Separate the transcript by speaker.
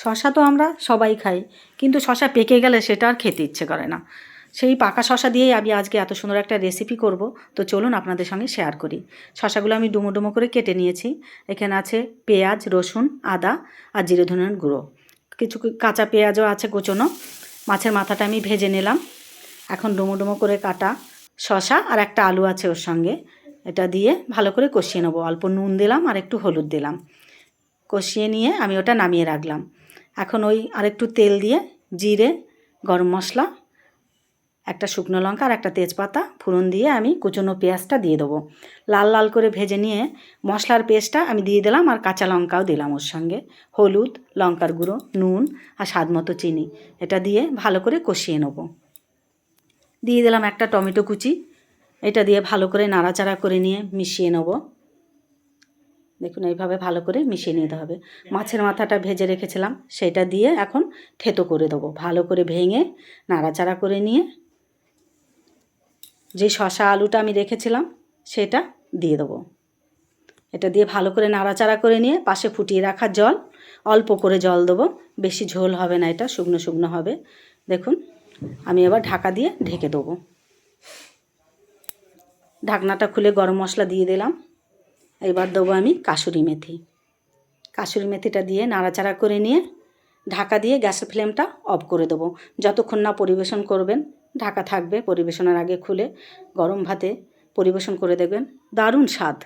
Speaker 1: শশা তো আমরা সবাই খাই, কিন্তু শশা পেকে গেলে সেটা আর খেতে ইচ্ছে করে না। সেই পাকা শশা দিয়েই আমি আজকে এত সুন্দর একটা রেসিপি করব। তো চলুন আপনাদের সঙ্গে শেয়ার করি। শশাগুলো আমি ডুমো ডুমো করে কেটে নিয়েছি। এখানে আছে পেঁয়াজ, রসুন, আদা আর জিরে ধনের গুঁড়ো। কিছু কাঁচা পেঁয়াজও আছে কুচোনো। মাছের মাথাটা আমি ভেজে নিলাম। এখন ডুমো ডুমো করে কাটা শশা আর একটা আলু আছে ওর সঙ্গে, এটা দিয়ে ভালো করে কষিয়ে নেবো। অল্প নুন দিলাম আর একটু হলুদ দিলাম। কষিয়ে নিয়ে আমি ওটা নামিয়ে রাখলাম। এখন ওই আরেকটু তেল দিয়ে জিরে, গরম মশলা, একটা শুকনো লঙ্কা আর একটা তেজপাতা ফোড়ন দিয়ে আমি কুচনো পেঁয়াজটা দিয়ে দেবো। লাল লাল করে ভেজে নিয়ে মশলার পেস্টটা আমি দিয়ে দিলাম আর কাঁচা লঙ্কাও দিলাম ওর সঙ্গে। হলুদ, লঙ্কার গুঁড়ো, নুন আর স্বাদ মতো চিনি, এটা দিয়ে ভালো করে কষিয়ে নেব। দিয়ে দিলাম একটা টমেটো কুচি, এটা দিয়ে ভালো করে নাড়াচাড়া করে নিয়ে মিশিয়ে নেব। দেখুন এইভাবে ভালো করে মিশিয়ে নিতে হবে। মাছের মাথাটা ভেজে রেখেছিলাম সেটা দিয়ে এখন থেতো করে দেবো। ভালো করে ভেঙে নাড়াচাড়া করে নিয়ে যে শশা আলুটা আমি রেখেছিলাম সেটা দিয়ে দেবো। এটা দিয়ে ভালো করে নাড়াচাড়া করে নিয়ে পাশে ফুটিয়ে রাখা জল, অল্প করে জল দেবো, বেশি ঝোল হবে না, এটা শুকনো শুকনো হবে। দেখুন আমি এবার ঢাকা দিয়ে ঢেকে দেবো। ঢাকনাটা খুলে গরম মশলা দিয়ে দিলাম। এবার দেবো আমি কাসুরি মেথি। কাসুরি মেথিটা দিয়ে নাড়াচাড়া করে নিয়ে ঢাকা দিয়ে গ্যাসের ফ্লেমটা অফ করে দেবো। যতক্ষণ না পরিবেশন করবেন ঢাকা থাকবে। পরিবেশনের আগে খুলে গরম ভাতে পরিবেশন করে দেখবেন, দারুণ স্বাদ।